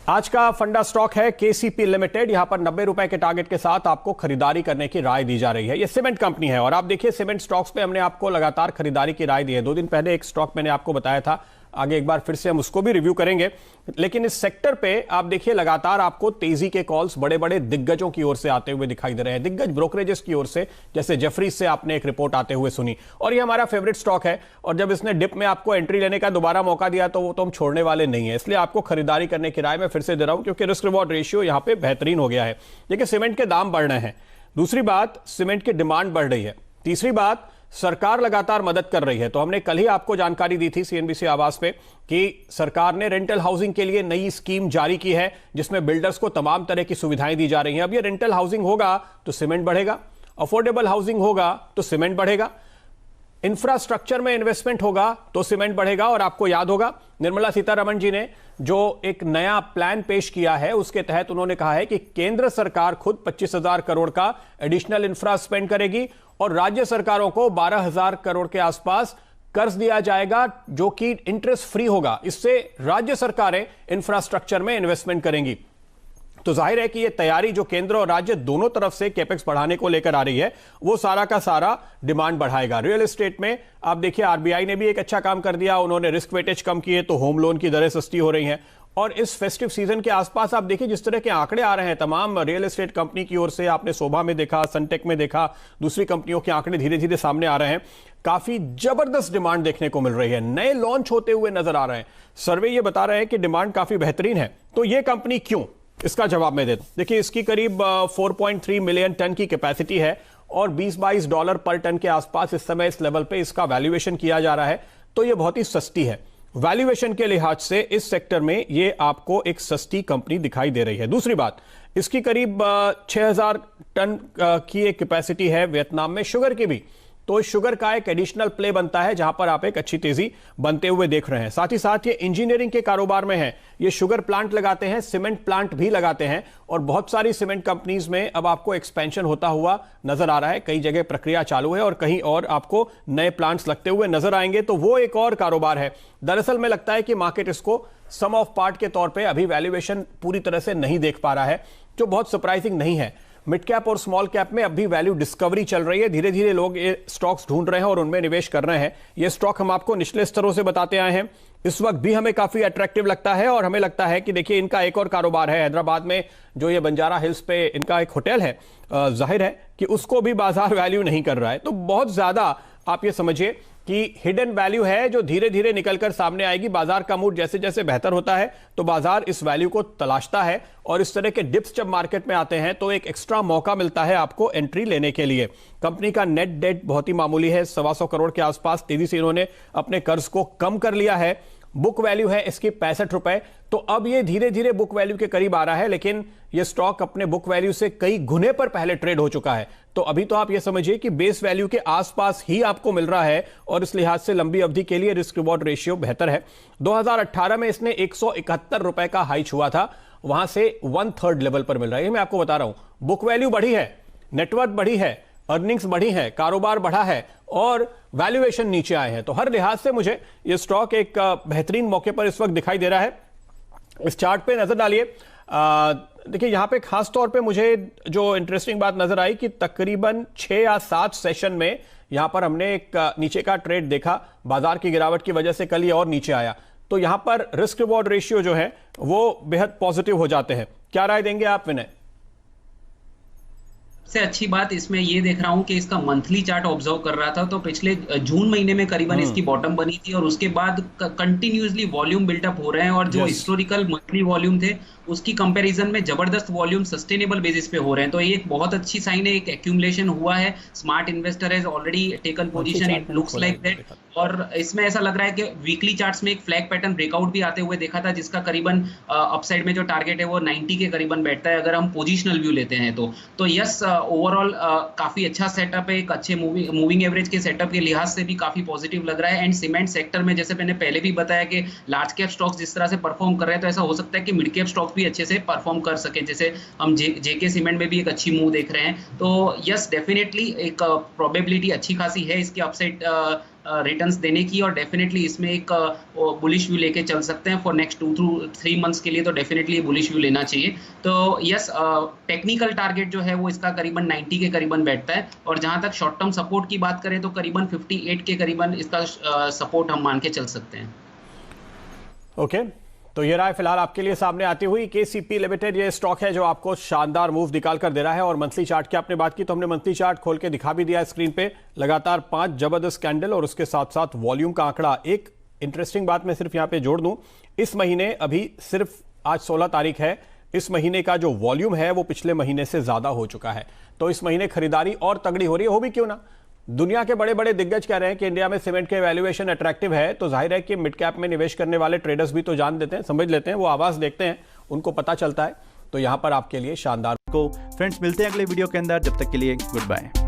आज का फंडा स्टॉक है केसीपी लिमिटेड। यहां पर 90 रुपए के टारगेट के साथ आपको खरीदारी करने की राय दी जा रही है। ये सीमेंट कंपनी है और आप देखिए सीमेंट स्टॉक्स पे हमने आपको लगातार खरीदारी की राय दी है। 2 दिन पहले एक स्टॉक मैंने आपको बताया था, आगे एक बार फिर से हम उसको भी रिव्यू करेंगे। लेकिन इस सेक्टर पे आप देखिए लगातार आपको तेजी के कॉल्स बड़े बड़े दिग्गजों की ओर से आते हुए दिखाई दे रहे हैं, दिग्गज ब्रोकरेजेस की ओर से, जैसे जेफरीज से आपने एक रिपोर्ट आते हुए सुनी। और ये हमारा फेवरेट स्टॉक है और जब इसने डिप में आपको एंट्री लेने का दोबारा मौका दिया तो वो तो हम छोड़ने वाले नहीं है, इसलिए आपको खरीदारी करने की राय मैं फिर से दे रहा हूं क्योंकि रिस्क रिवॉर्ड रेशियो यहां पे बेहतरीन हो गया है। देखिए सीमेंट के दाम बढ़ रहे हैं, दूसरी बात सीमेंट की डिमांड बढ़ रही है, तीसरी बात सरकार लगातार मदद कर रही है। तो हमने कल ही आपको जानकारी दी थी सीएनबीसी आवाज पे कि सरकार ने रेंटल हाउसिंग के लिए नई स्कीम जारी की है जिसमें बिल्डर्स को तमाम तरह की सुविधाएं दी जा रही हैं। अब ये रेंटल हाउसिंग होगा तो सीमेंट बढ़ेगा, अफोर्डेबल हाउसिंग होगा तो सीमेंट बढ़ेगा, इंफ्रास्ट्रक्चर में इन्वेस्टमेंट होगा तो सीमेंट बढ़ेगा। और आपको याद होगा निर्मला सीतारमण जी ने जो एक नया प्लान पेश किया है उसके तहत उन्होंने कहा है कि केंद्र सरकार खुद 25,000 करोड़ का एडिशनल इंफ्रा स्पेंड करेगी और राज्य सरकारों को 12,000 करोड़ के आसपास कर्ज दिया जाएगा जो कि इंटरेस्ट फ्री होगा। इससे राज्य सरकारें इंफ्रास्ट्रक्चर में इन्वेस्टमेंट करेंगी। तो जाहिर है कि ये तैयारी जो केंद्र और राज्य दोनों तरफ से कैपेक्स बढ़ाने को लेकर आ रही है वो सारा का सारा डिमांड बढ़ाएगा। रियल एस्टेट में आप देखिए आरबीआई ने भी एक अच्छा काम कर दिया, उन्होंने रिस्क वेटेज कम किए तो होम लोन की दरें सस्ती हो रही हैं। और इस फेस्टिव सीजन के आसपास आप देखिए जिस तरह के आंकड़े आ रहे हैं तमाम रियल एस्टेट कंपनी की ओर से, आपने शोभा में देखा, सनटेक में देखा, दूसरी कंपनियों के आंकड़े धीरे धीरे सामने आ रहे हैं, काफी जबरदस्त डिमांड देखने को मिल रही है, नए लॉन्च होते हुए नजर आ रहे हैं। सर्वे ये बता रहे हैं कि डिमांड काफी बेहतरीन है। तो ये कंपनी क्यों, इसका जवाब मैं देता हूं। देखिए इसकी करीब 4.3 मिलियन टन की कैपेसिटी है और $20-22 पर टन के आसपास इस समय इस लेवल पे इसका वैल्यूएशन किया जा रहा है। तो ये बहुत ही सस्ती है, वैल्यूएशन के लिहाज से इस सेक्टर में ये आपको एक सस्ती कंपनी दिखाई दे रही है। दूसरी बात, इसकी करीब 6,000 टन की एक कैपेसिटी है वियतनाम में शुगर की भी, तो शुगर का एक एडिशनल प्ले बनता है जहां पर आप एक अच्छी तेजी बनते हुए देख रहे हैं। साथ ही साथ ये इंजीनियरिंग के कारोबार में है, ये शुगर प्लांट लगाते हैं, सीमेंट प्लांट भी लगाते हैं और बहुत सारी सीमेंट कंपनीज में अब आपको एक्सपेंशन होता हुआ नजर आ रहा है। कई जगह प्रक्रिया चालू है और कहीं और आपको नए प्लांट्स लगते हुए नजर आएंगे, तो वो एक और कारोबार है। दरअसल में लगता है कि मार्केट इसको सम ऑफ पार्ट के तौर पर अभी वैल्यूएशन पूरी तरह से नहीं देख पा रहा है, जो बहुत सरप्राइजिंग नहीं है। मिड कैप और स्मॉल कैप में अभी वैल्यू डिस्कवरी चल रही है, धीरे धीरे लोग ये स्टॉक्स ढूंढ रहे हैं और उनमें निवेश कर रहे हैं। ये स्टॉक हम आपको निचले स्तरों से बताते आए हैं, इस वक्त भी हमें काफी अट्रैक्टिव लगता है और हमें लगता है कि देखिए इनका एक और कारोबार है हैदराबाद में, जो ये बंजारा हिल्स पे इनका एक होटल है, जाहिर है कि उसको भी बाजार वैल्यू नहीं कर रहा है। तो बहुत ज्यादा आप ये समझिए कि हिडन वैल्यू है जो धीरे धीरे निकलकर सामने आएगी। बाजार का मूड जैसे जैसे बेहतर होता है तो बाजार इस वैल्यू को तलाशता है और इस तरह के डिप्स जब मार्केट में आते हैं तो एक एक्स्ट्रा मौका मिलता है आपको एंट्री लेने के लिए। कंपनी का नेट डेट बहुत ही मामूली है, 125 करोड़ के आसपास, तेजी से इन्होंने अपने कर्ज को कम कर लिया है। बुक वैल्यू है इसकी 65 रुपए, तो अब ये धीरे धीरे बुक वैल्यू के करीब आ रहा है, लेकिन ये स्टॉक अपने बुक वैल्यू से कई गुने पर पहले ट्रेड हो चुका है। तो अभी तो आप ये समझिए कि बेस वैल्यू के आसपास ही आपको मिल रहा है और इस लिहाज से लंबी अवधि के लिए रिस्क रिवॉर्ड रेशियो बेहतर है। 2018 में इसने 171 रुपए का हाई छुआ था, वहां से 1/3 लेवल पर मिल रहा है। मैं आपको बता रहा हूं, बुक वैल्यू बढ़ी है, नेटवर्थ बढ़ी है, अर्निंग्स बढ़ी है, कारोबार बढ़ा है और वैल्यूएशन नीचे आए हैं। तो हर लिहाज से मुझे यह स्टॉक एक बेहतरीन मौके पर इस वक्त दिखाई दे रहा है। इस चार्ट पे नजर डालिए, देखिए यहां पे खास तौर पे मुझे जो इंटरेस्टिंग बात नजर आई कि तकरीबन 6 या 7 सेशन में यहां पर हमने एक नीचे का ट्रेड देखा, बाजार की गिरावट की वजह से कल ये और नीचे आया। तो यहां पर रिस्क रिवॉर्ड रेशियो जो है वो बेहद पॉजिटिव हो जाते हैं। क्या राय देंगे आप विनय? सबसे अच्छी बात इसमें ये देख रहा हूं कि इसका मंथली चार्ट ऑब्जर्व कर रहा था तो पिछले जून महीने में करीबन इसकी बॉटम बनी थी और उसके बाद कंटिन्यूअसली वॉल्यूम बिल्टअप हो रहे हैं और जो हिस्टोरिकल मंथली वॉल्यूम थे उसकी कंपैरिजन में जबरदस्त वॉल्यूम सस्टेनेबल बेसिस पे हो रहे हैं। तो ये एक बहुत अच्छी साइन है, एक एक्यूमुलेशन हुआ है, smart investor has already taken position, it looks like that. और इसमें ऐसा लग रहा है कि वीकली चार्ट्स में एक फ्लैग पैटर्न ब्रेकआउट भी आते हुए देखा था जिसका करीबन अपसाइड में जो टारगेट है वो 90 के करीबन बैठता है अगर हम पोजिशनल व्यू लेते हैं तो यस ओवरऑल काफी अच्छा सेटअप है, एक अच्छे मूविंग एवरेज के सेटअप के लिहाज से भी काफी पॉजिटिव लग रहा है। एंड सीमेंट सेक्टर में जैसे मैंने पहले भी बताया कि लार्ज कैप स्टॉक्स जिस तरह से परफॉर्म कर रहे हैं तो ऐसा हो सकता है कि मिड कैप स्टॉक्स भी अच्छे से परफॉर्म कर सके, जैसे हम जेके सीमेंट में भी एक अच्छी मूव देख रहे हैं। तो यस डेफिनेटली एक प्रोबेबिलिटी अच्छी खासी है इसके अपसाइड रिटर्न्स देने की, और डेफिनेटली इसमें एक बुलिश व्यू लेके चल सकते हैं फॉर नेक्स्ट 2 to 3 मंथ्स के लिए। तो डेफिनेटली बुलिश व्यू लेना चाहिए। तो यस, टेक्निकल टारगेट जो है वो इसका करीबन 90 के करीबन बैठता है, और जहां तक शॉर्ट टर्म सपोर्ट की बात करें तो करीबन 58 के करीबन इसका सपोर्ट हम मान के चल सकते हैं। ओके, तो ये राय फिलहाल आपके लिए सामने आती हुई। केसीपी लिमिटेड ये स्टॉक है जो आपको शानदार मूव निकाल कर दे रहा है। और मंथली चार्ट की आपने बात की तो हमने मंथली चार्ट खोल के दिखा भी दिया स्क्रीन पे। लगातार 5 जबरदस्त कैंडल और उसके साथ साथ वॉल्यूम का आंकड़ा। एक इंटरेस्टिंग बात मैं सिर्फ यहां पे जोड़ दूं, इस महीने अभी सिर्फ आज 16 तारीख है, इस महीने का जो वॉल्यूम है वो पिछले महीने से ज्यादा हो चुका है। तो इस महीने खरीदारी और तगड़ी हो रही है। हो भी क्यों ना, दुनिया के बड़े बड़े दिग्गज कह रहे हैं कि इंडिया में सीमेंट के वैल्यूएशन अट्रैक्टिव है, तो जाहिर है कि मिड कैप में निवेश करने वाले ट्रेडर्स भी तो जान देते हैं, समझ लेते हैं, वो आवाज देखते हैं, उनको पता चलता है। तो यहां पर आपके लिए शानदार को फ्रेंड्स मिलते हैं अगले वीडियो के अंदर, जब तक के लिए गुड बाय।